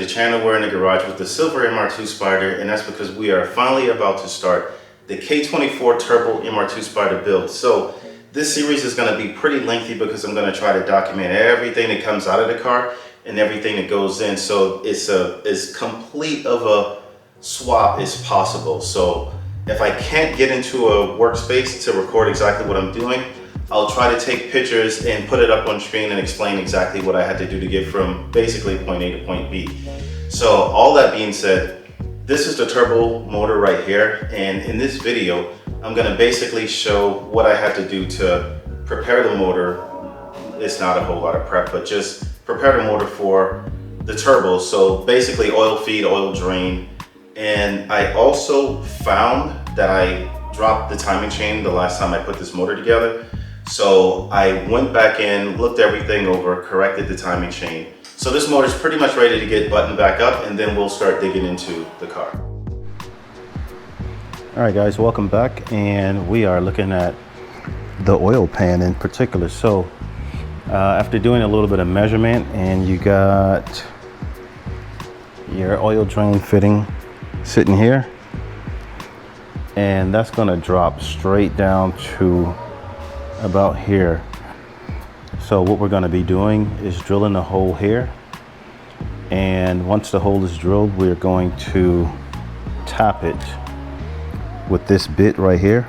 the channel. We're in the garage with the silver MR2 Spyder, and that's because we are finally about to start the K24 Turbo MR2 Spyder build. So this series is going to be pretty lengthy because I'm going to try to document everything that comes out of the car and everything that goes in. So it's as complete of a swap as possible. So if I can't get into a workspace to record exactly what I'm doing, I'll try to take pictures and put it up on screen and explain exactly what I had to do to get from basically point A to point B. So all that being said, this is the turbo motor right here. And in this video, I'm gonna basically show what I had to do to prepare the motor. It's not a whole lot of prep, but just prepare the motor for the turbo. So basically oil feed, oil drain. And I also found that I dropped the timing chain the last time I put this motor together. So I went back in, looked everything over, corrected the timing chain. So this motor is pretty much ready to get buttoned back up, and then we'll start digging into the car. All right guys, welcome back. And we are looking at the oil pan in particular. So after doing a little bit of measurement, and you got your oil drain fitting sitting here, and that's gonna drop straight down to about here. So what we're going to be doing is drilling a hole here, and once the hole is drilled, we're going to tap it with this bit right here.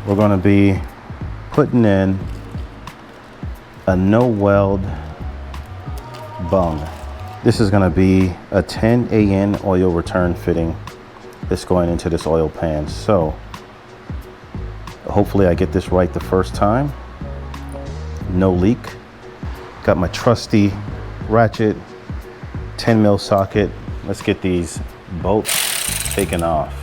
We're going to be putting in a no weld bung. This is going to be a 10 AN oil return fitting that's going into this oil pan. So hopefully I get this right the first time. No leak. Got my trusty ratchet 10 mil socket. Let's get these bolts taken off.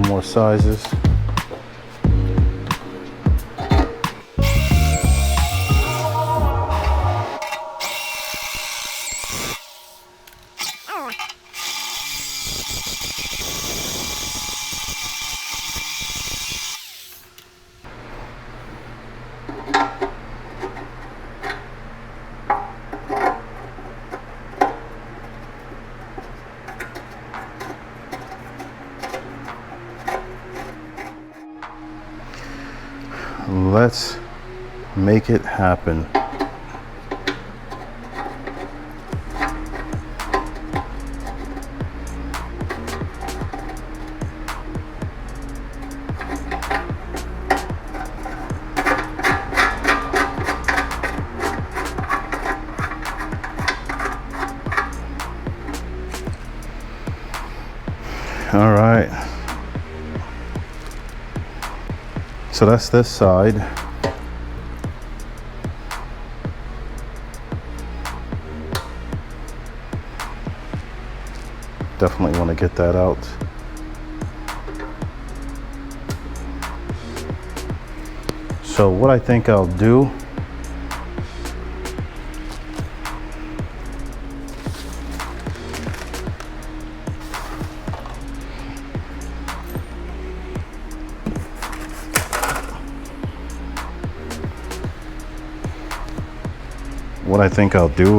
More sizes. Let's make it happen. All right. So that's this side. Definitely want to get that out. So what I think I'll do,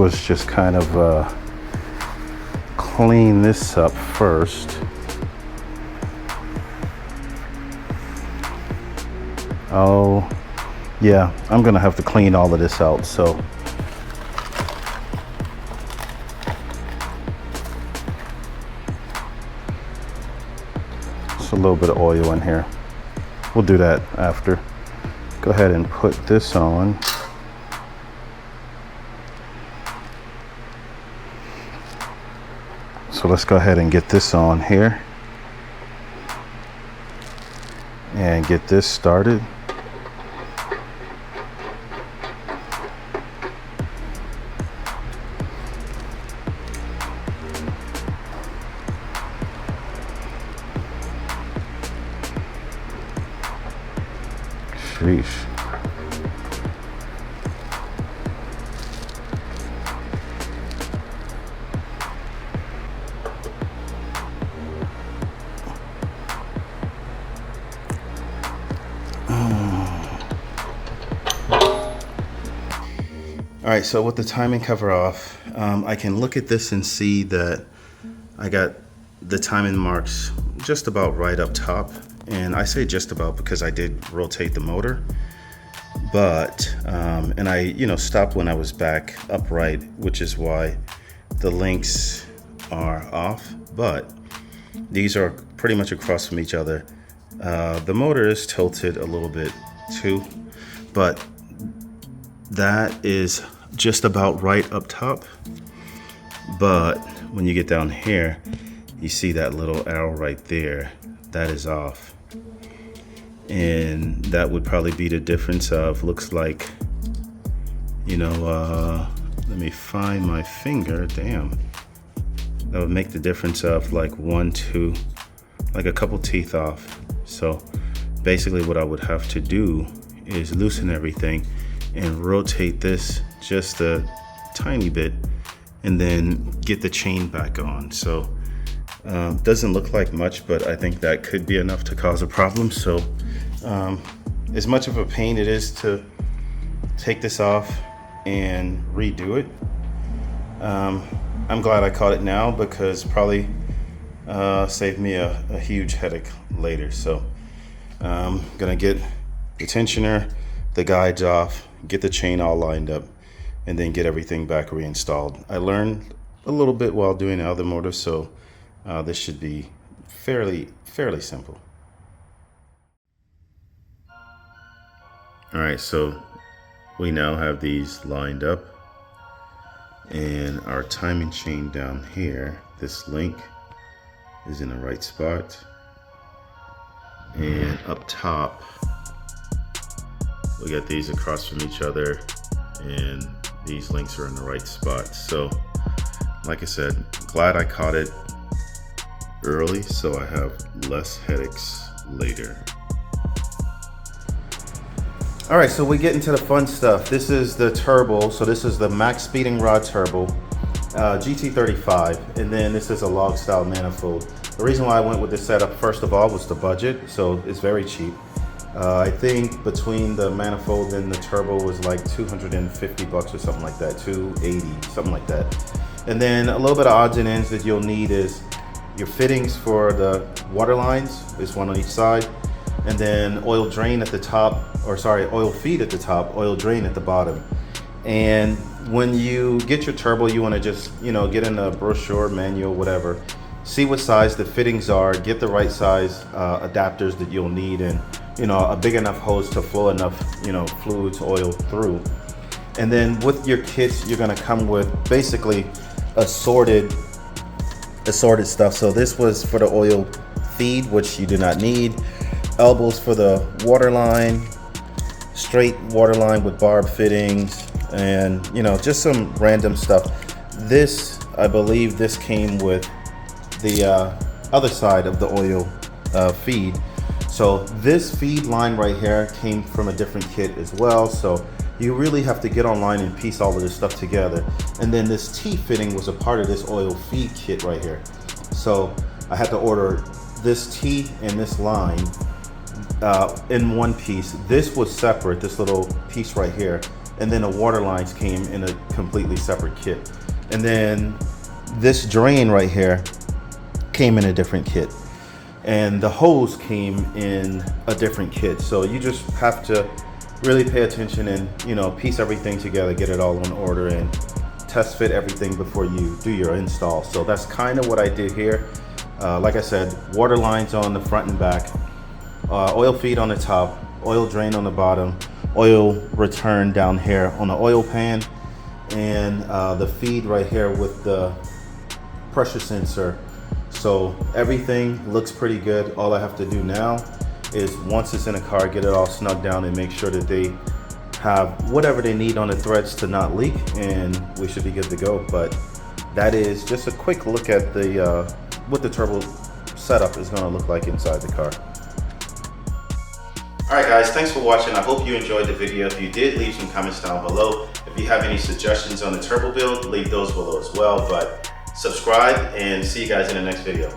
is just kind of clean this up first. Oh yeah, I'm gonna have to clean all of this out. So just a little bit of oil in here. We'll do that after. Go ahead and put this on. So let's go ahead and get this on here and get this started. Sheesh. All right, so with the timing cover off, I can look at this and see that I got the timing marks just about right up top. And I say just about because I did rotate the motor, but, and I, stopped when I was back upright, which is why the links are off, but these are pretty much across from each other. The motor is tilted a little bit too, but that is just about right up top. But when you get down here, you see that little arrow right there, that is off. And that would probably be the difference of, looks like, let me find my finger, damn. That would make the difference of like 1, 2, like a couple teeth off. So basically what I would have to do is loosen everything and rotate this just a tiny bit and then get the chain back on. So doesn't look like much, but I think that could be enough to cause a problem. So as much of a pain it is to take this off and redo it, I'm glad I caught it now, because probably saved me a huge headache later. So gonna get the tensioner, the guides off, get the chain all lined up, and then get everything back reinstalled. I learned a little bit while doing the other motor, so this should be fairly simple. All right, so we now have these lined up, and our timing chain down here, this link is in the right spot, and up top we got these across from each other, and these links are in the right spot. So like I said, glad I caught it early so I have less headaches later. All right, so we get into the fun stuff. This is the turbo. So this is the max speeding rod turbo, GT35, and then this is a log style manifold. The reason why I went with this setup, first of all, was the budget. So it's very cheap. I think between the manifold and the turbo was like 250 bucks or something like that, 280, something like that. And then a little bit of odds and ends that you'll need is your fittings for the water lines, is one on each side, and then oil drain at the top, or sorry, oil feed at the top, oil drain at the bottom. And when you get your turbo, you want to just, get in a brochure, manual, whatever, see what size the fittings are, get the right size adapters that you'll need, and a big enough hose to flow enough, fluids, oil through. And then with your kits, you're gonna come with basically assorted stuff. So this was for the oil feed, which you do not need. Elbows for the water line, straight water line with barb fittings, and just some random stuff. This, I believe this came with the other side of the oil feed. So this feed line right here came from a different kit as well. So you really have to get online and piece all of this stuff together. And then this T-fitting was a part of this oil feed kit right here. So I had to order this T and this line in one piece. This was separate, this little piece right here. And then the water lines came in a completely separate kit. And then this drain right here came in a different kit. And the hose came in a different kit. So you just have to really pay attention and piece everything together, get it all in order, and test fit everything before you do your install. So that's kind of what I did here. Like I said, water lines on the front and back, oil feed on the top, oil drain on the bottom, oil return down here on the oil pan, and the feed right here with the pressure sensor. So everything looks pretty good. All I have to do now is, once it's in a car, get it all snugged down and make sure that they have whatever they need on the threads to not leak, and we should be good to go. But that is just a quick look at the what the turbo setup is going to look like inside the car. Alright guys, thanks for watching. I hope you enjoyed the video. If you did, leave some comments down below. If you have any suggestions on the turbo build, leave those below as well. But subscribe, and see you guys in the next video.